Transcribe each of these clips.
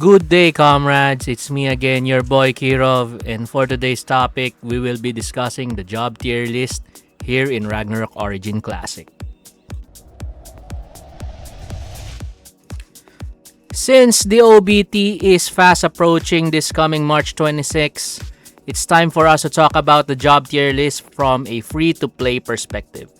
Good day, comrades. It's me again, your boy Kirov, and for today's topic, we will be discussing the job tier list here in Ragnarok Origin Classic. Since the OBT is fast approaching this coming March 26, it's time for us to talk about the job tier list from a free-to-play perspective.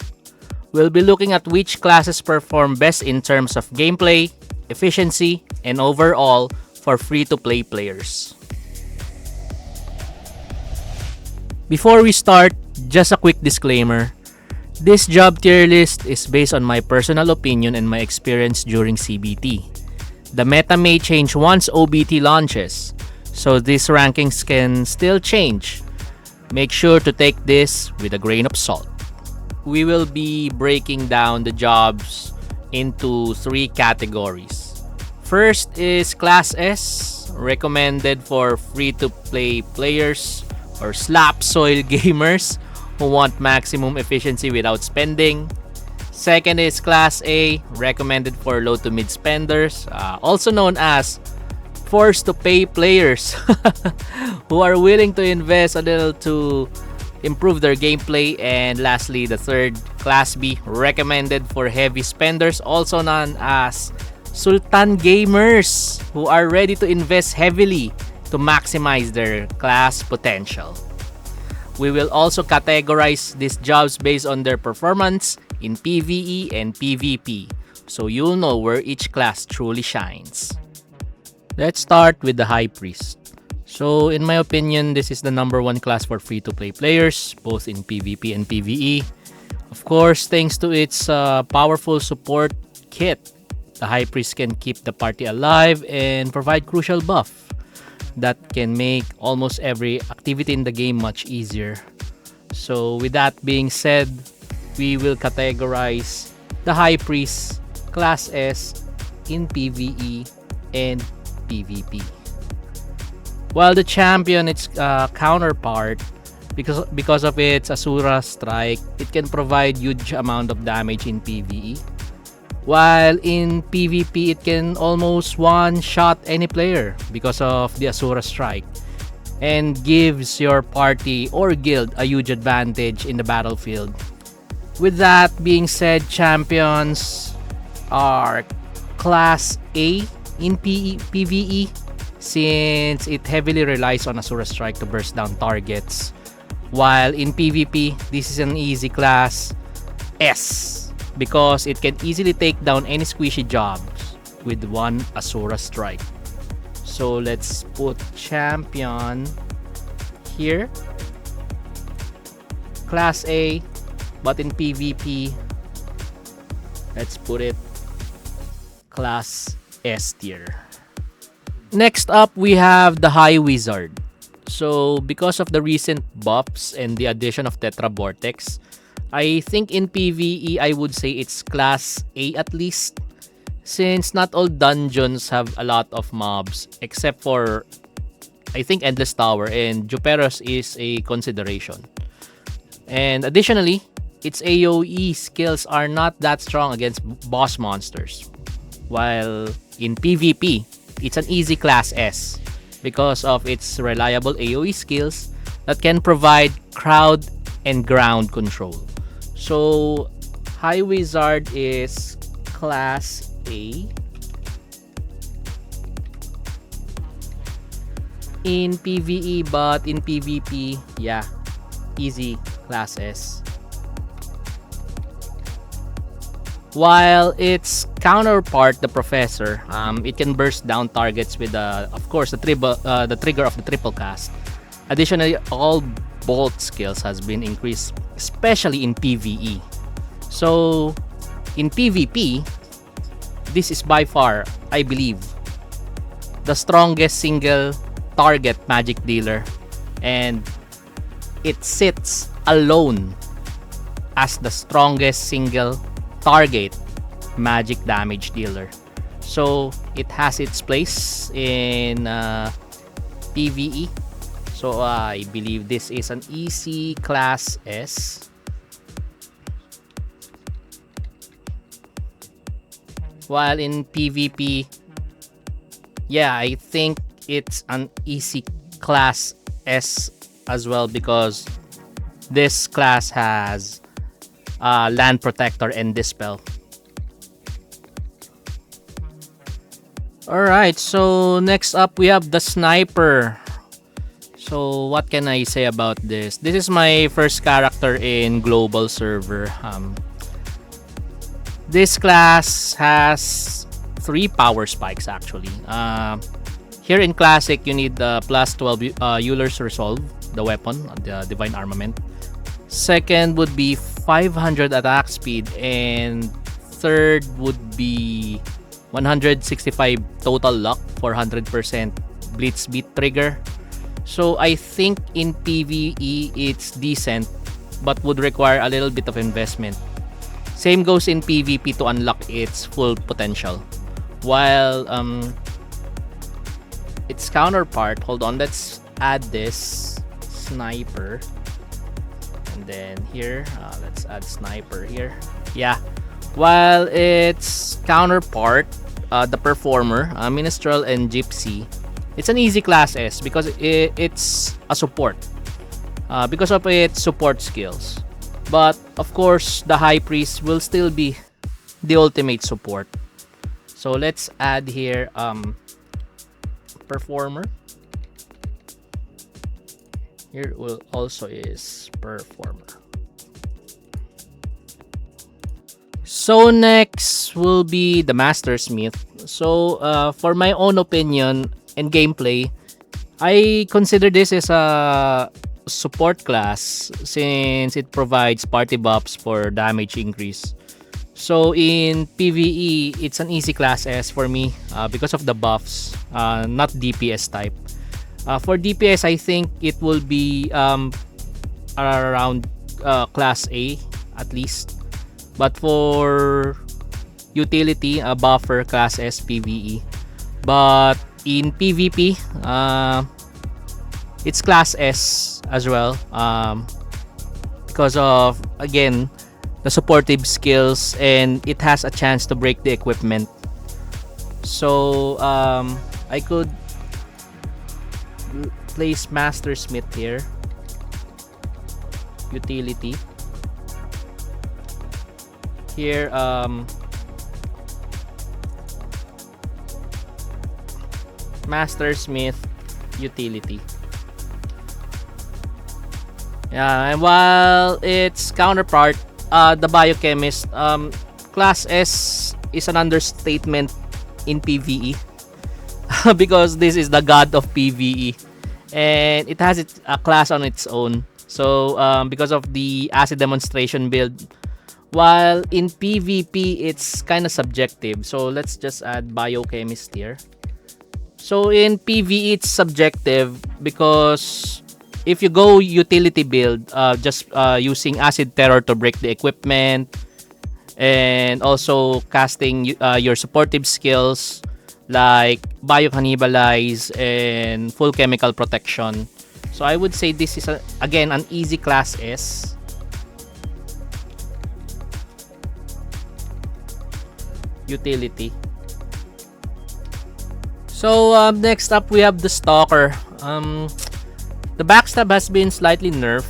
We'll be looking at which classes perform best in terms of gameplay, efficiency, and overall for free-to-play players. Before we start, just a quick disclaimer. This job tier list is based on my personal opinion and my experience during CBT. The meta may change once OBT launches, so these rankings can still change. Make sure to take this with a grain of salt. We will be breaking down the jobs into three categories. First is Class S, recommended for free-to-play players or slap soil gamers who want maximum efficiency without spending. Second is Class A, recommended for low to mid spenders, also known as forced-to-pay players who are willing to invest a little to improve their gameplay. And lastly, the third, Class B, recommended for heavy spenders, also known as Sultan gamers who are ready to invest heavily to maximize their class potential. We will also categorize these jobs based on their performance in PvE and PvP, so you'll know where each class truly shines. Let's start with the High Priest. So in my opinion, this is the number one class for free-to-play players, both in PvP and PvE. Of course, thanks to its powerful support kit, the High Priest can keep the party alive and provide crucial buff that can make almost every activity in the game much easier. So with that being said, we will categorize the High Priest Class S in PvE and PvP. While the champion, its counterpart, because of its Asura Strike, it can provide huge amount of damage in PvE. While in PvP, it can almost one-shot any player because of the Asura Strike and gives your party or guild a huge advantage in the battlefield. With that being said, champions are Class A in PvE, since it heavily relies on Asura Strike to burst down targets. While in PvP, this is an easy Class S because it can easily take down any squishy jobs with one Asura Strike. So let's put champion here, Class A, but in PvP, let's put it Class S tier. Next up, we have the High Wizard. So because of the recent buffs and the addition of Tetra Vortex, I think in PvE I would say it's Class A at least, since not all dungeons have a lot of mobs except for, I think, Endless Tower, and Juperos is a consideration. And additionally, its AoE skills are not that strong against boss monsters. While in PvP, it's an easy Class S because of its reliable AoE skills that can provide crowd and ground control. So High Wizard is Class A in PvE, but in PvP, yeah, easy Class S. While its counterpart, the Professor, it can burst down targets with, of course, the trigger of the triple cast. Additionally, all bolt skills has been increased, especially in PvE. So in PvP, this is by far, I believe, the strongest single target magic dealer, and it sits alone as the strongest single target magic damage dealer. So it has its place in PvE. So I believe this is an easy Class S. While in PvP, yeah, I think it's an easy class S as well because this class has land protector and dispel. Alright, so next up we have the sniper. So what can I say about this? This is my first character in global server. This class has 3 power spikes actually. Here in classic you need the plus 12 Euler's Resolve, the weapon, the divine armament. Second would be 500 attack speed, and third would be 165 total luck for 100% blitz beat trigger. So I think in PvE it's decent but would require a little bit of investment. Same goes in PvP to unlock its full potential. While its counterpart, hold on, let's add this sniper. And then here, let's add sniper here. Yeah. While its counterpart, the performer, minstrel and gypsy, it's an easy class S because it's a support. Because of its support skills. But of course, the high priest will still be the ultimate support. So let's add here performer. Here will also is performer. So next will be the Mastersmith. So for my own opinion and gameplay, I consider this as a support class since it provides party buffs for damage increase. So in PvE, it's an easy class S for me because of the buffs, not DPS type. For DPS, I think it will be around class A at least. But for utility, a buffer class S PvE. But in PvP, it's class S as well because of, again, the supportive skills, and it has a chance to break the equipment. So I could place Mastersmith here. Utility. Here Mastersmith utility. Yeah, and while its counterpart, the Biochemist, class S is an understatement in PvE because this is the god of PvE and it has a class on its own. So because of the acid demonstration build, while in PvP it's kind of subjective. So let's just add Biochemist here. So in PvE it's subjective because if you go utility build, just using Acid Terror to break the equipment, and also casting your supportive skills like Biocannibalize and Full Chemical Protection. So I would say this is, again, an easy class S. Utility. So next up we have the Stalker. The backstab has been slightly nerfed,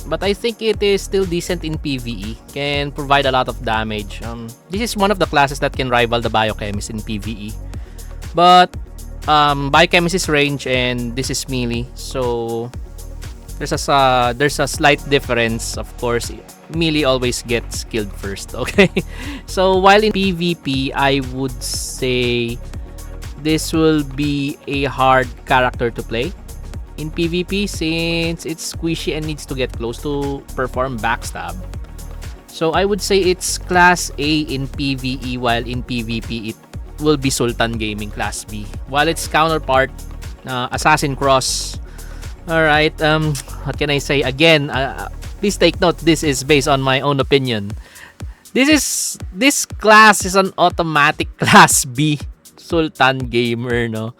but I think it is still decent in PvE. Can provide a lot of damage. This is one of the classes that can rival the Biochemist in PvE. But Biochemist is range and this is melee, so there's a slight difference. Of course, melee always gets killed first. Okay, so while in PvP, I would say this will be a hard character to play in PvP since it's squishy and needs to get close to perform backstab. So I would say it's class A in PvE, while in PvP it will be Sultan Gaming class B. While its counterpart, Assassin Cross. Alright, what can I say? Again, please take note, this is based on my own opinion. This class is an automatic class B Sultan Gamer, no?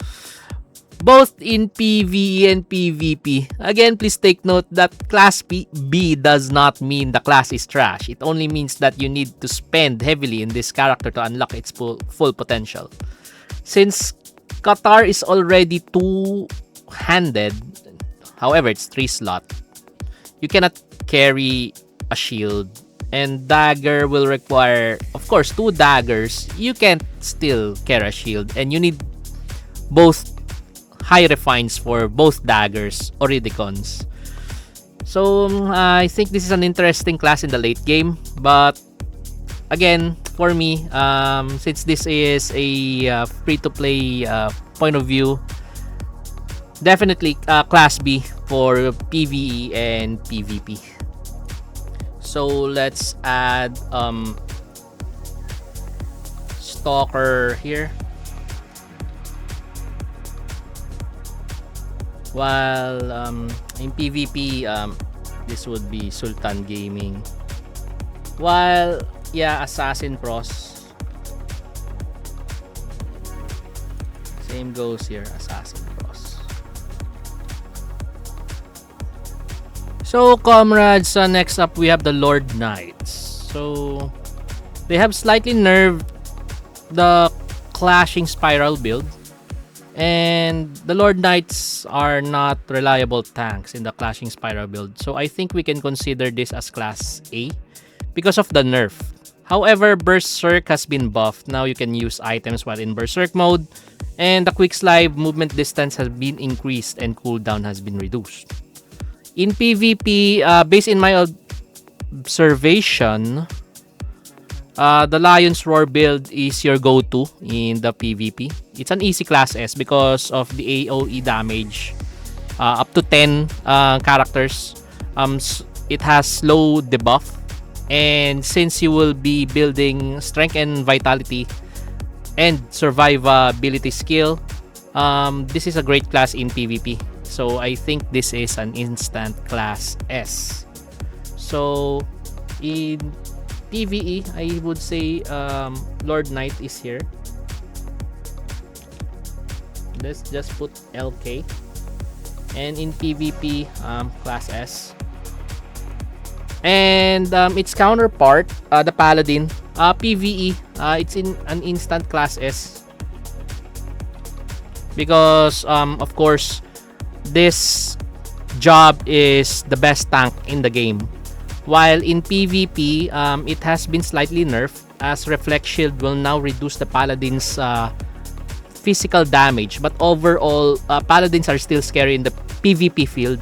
Both in PvE and PvP. Again, please take note that class B does not mean the class is trash. It only means that you need to spend heavily in this character to unlock its full potential. Since Qatar is already two-handed. However, it's 3-slot. You cannot carry a shield. And dagger will require, of course, 2 daggers. You can't still carry a shield. And you need both high refines for both daggers or Ridicons. So, I think this is an interesting class in the late game. But, again, for me, since this is a free-to-play point of view, definitely Class B for PvE and PvP. So let's add Stalker here. While in PvP, this would be Sultan Gaming. While, yeah, Assassin Pros. Same goes here, Assassin Pros. So, comrades, next up we have the Lord Knights. So, they have slightly nerfed the Clashing Spiral build. And the Lord Knights are not reliable tanks in the Clashing Spiral build. So, I think we can consider this as Class A because of the nerf. However, Berserk has been buffed. Now you can use items while in Berserk mode. And the quick slide movement distance has been increased and cooldown has been reduced. In PvP, based in my observation, the Lion's Roar build is your go-to in the PvP. It's an easy class S because of the AoE damage. Up to 10 characters. It has low debuff. And since you will be building strength and vitality and survivability skill, this is a great class in PvP. So I think this is an instant class S. So in PvE, I would say Lord Knight is here. Let's just put LK. And in PvP, class S. And its counterpart, the Paladin, PvE, it's in an instant class S. Because, of course, this job is the best tank in the game. While in PvP, it has been slightly nerfed as Reflect Shield will now reduce the Paladin's physical damage. But overall, Paladins are still scary in the PvP field.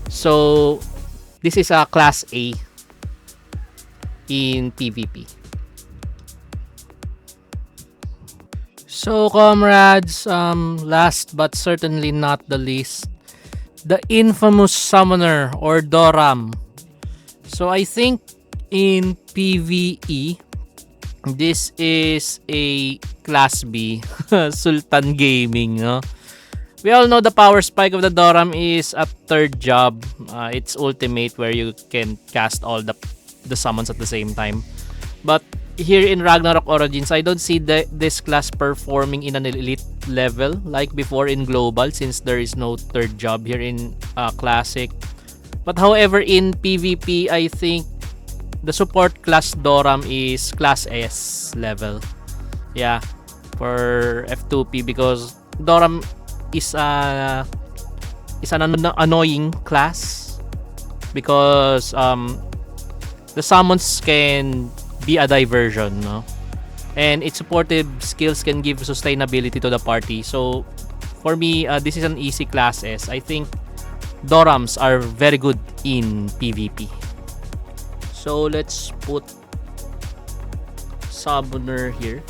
So, this is a Class A in PvP. So, comrades, last but certainly not the least, the infamous summoner or Doram. So I think in PvE, this is a Class B Sultan Gaming. No? We all know the power spike of the Doram is a third job. It's ultimate where you can cast all the summons at the same time. But here in Ragnarok Origins, I don't see this class performing in an elite level like before in Global since there is no third job here in Classic. But however, in PvP, I think the support class Doram is Class S level. Yeah, for F2P because Doram is an annoying class because the summons can be a diversion, no? And its supportive skills can give sustainability to the party. So for me, this is an easy class S. I think Dorams are very good in PvP. So let's put Summoner here.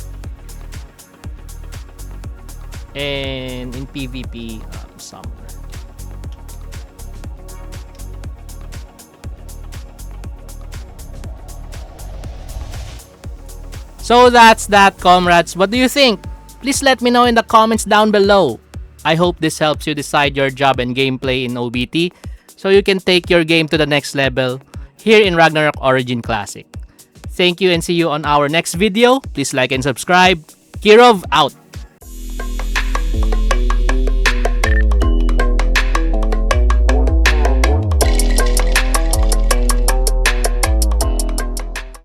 And in PvP, Summoner. So that's that, comrades. What do you think? Please let me know in the comments down below. I hope this helps you decide your job and gameplay in OBT so you can take your game to the next level here in Ragnarok Origin Classic. Thank you and see you on our next video. Please like and subscribe. Kirov out!